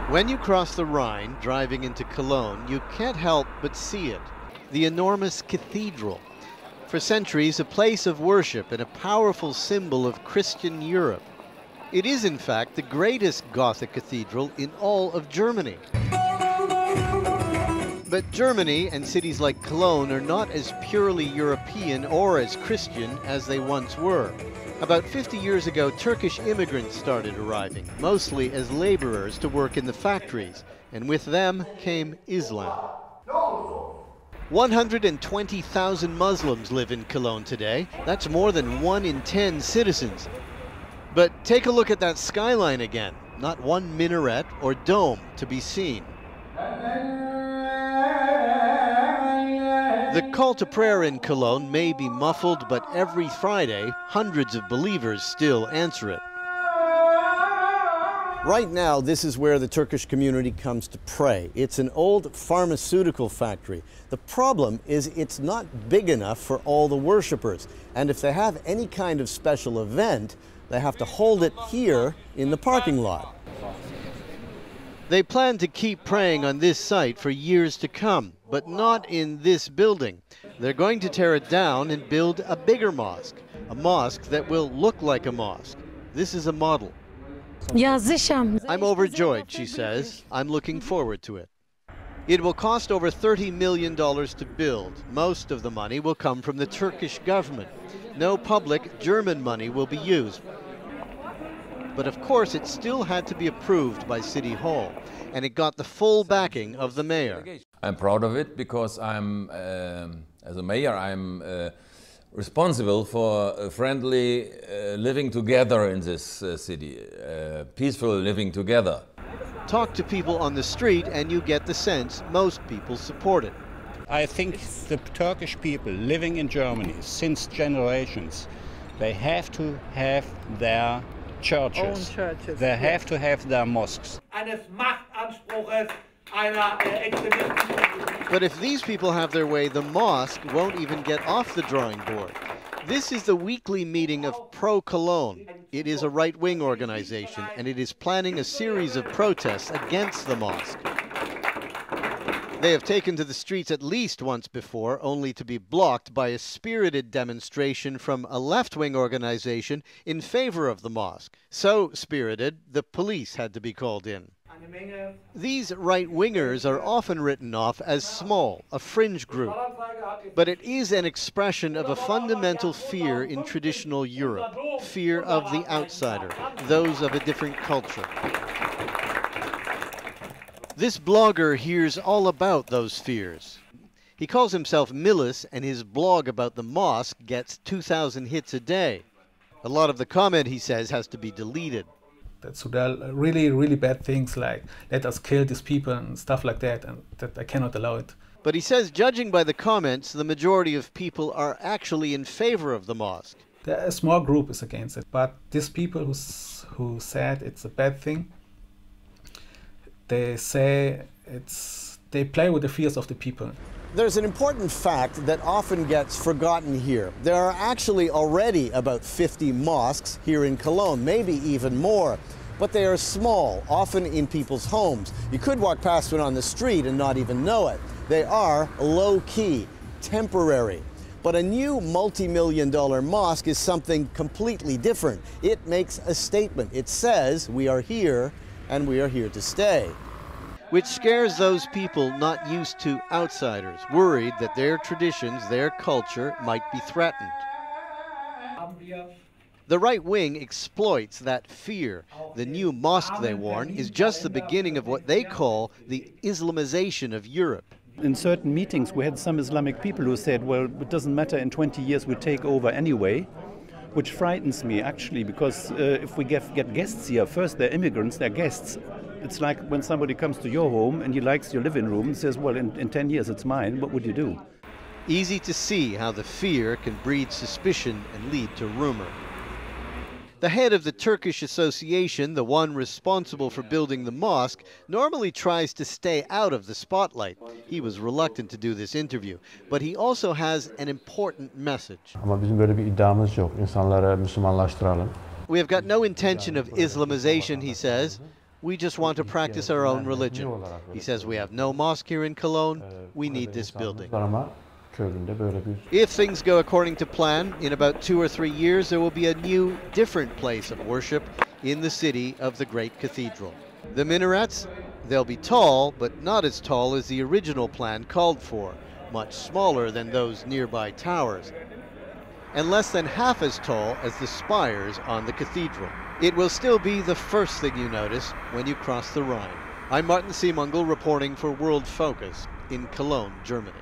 When you cross the Rhine, driving into Cologne, you can't help but see it. The enormous cathedral. For centuries, a place of worship and a powerful symbol of Christian Europe. It is, in fact, the greatest Gothic cathedral in all of Germany. But Germany and cities like Cologne are not as purely European or as Christian as they once were. About 50 years ago, Turkish immigrants started arriving, mostly as laborers to work in the factories, and with them came Islam. 120,000 Muslims live in Cologne today. That's more than 1 in 10 citizens. But take a look at that skyline again. Not one minaret or dome to be seen. The call to prayer in Cologne may be muffled, but every Friday, hundreds of believers still answer it. Right now, this is where the Turkish community comes to pray. It's an old pharmaceutical factory. The problem is it's not big enough for all the worshipers. And if they have any kind of special event, they have to hold it here in the parking lot. They plan to keep praying on this site for years to come, but not in this building. They're going to tear it down and build a bigger mosque, a mosque that will look like a mosque. This is a model. I'm overjoyed, she says. I'm looking forward to it. It will cost over $30 million to build. Most of the money will come from the Turkish government. No public German money will be used. But of course, it still had to be approved by City Hall, and it got the full backing of the mayor. I'm proud of it because as a mayor, I'm responsible for friendly living together in this city, peaceful living together. Talk to people on the street and you get the sense most people support it. I think the Turkish people living in Germany since generations, they have to have their churches. They have to have their mosques. But if these people have their way, the mosque won't even get off the drawing board. This is the weekly meeting of Pro-Cologne. It is a right-wing organization, and it is planning a series of protests against the mosque. They have taken to the streets at least once before, only to be blocked by a spirited demonstration from a left-wing organization in favor of the mosque. So spirited, the police had to be called in. These right-wingers are often written off as small, a fringe group. But it is an expression of a fundamental fear in traditional Europe, fear of the outsider, those of a different culture. This blogger hears all about those fears. He calls himself Millis, and his blog about the mosque gets 2,000 hits a day. A lot of the comment, he says, has to be deleted. So there are really, really bad things like, let us kill these people and stuff like that, and that I cannot allow it. But he says, judging by the comments, the majority of people are actually in favor of the mosque. A small group is against it, but these people who said it's a bad thing, they say they play with the fears of the people. There's an important fact that often gets forgotten here. There are actually already about 50 mosques here in Cologne, maybe even more. But they are small, often in people's homes. You could walk past one on the street and not even know it. They are low-key, temporary. But a new multi-million-dollar mosque is something completely different. It makes a statement. It says, we are here, and we are here to stay. Which scares those people not used to outsiders, worried that their traditions, their culture might be threatened. The right wing exploits that fear. The new mosque they warn is just the beginning of what they call the Islamization of Europe. In certain meetings we had some Islamic people who said, well, it doesn't matter, in 20 years we take over anyway. Which frightens me, actually, because if we get guests here, first they're immigrants, they're guests. It's like when somebody comes to your home and he likes your living room and says, well, in 10 years it's mine, what would you do? Easy to see how the fear can breed suspicion and lead to rumor. The head of the Turkish association, the one responsible for building the mosque, normally tries to stay out of the spotlight. He was reluctant to do this interview, but he also has an important message. We have got no intention of Islamization, he says. We just want to practice our own religion. He says we have no mosque here in Cologne. We need this building. If things go according to plan, in about 2 or 3 years there will be a new, different place of worship in the city of the great cathedral. The minarets, they'll be tall, but not as tall as the original plan called for, much smaller than those nearby towers, and less than half as tall as the spires on the cathedral. It will still be the first thing you notice when you cross the Rhine. I'm Seemungal reporting for World Focus in Cologne, Germany.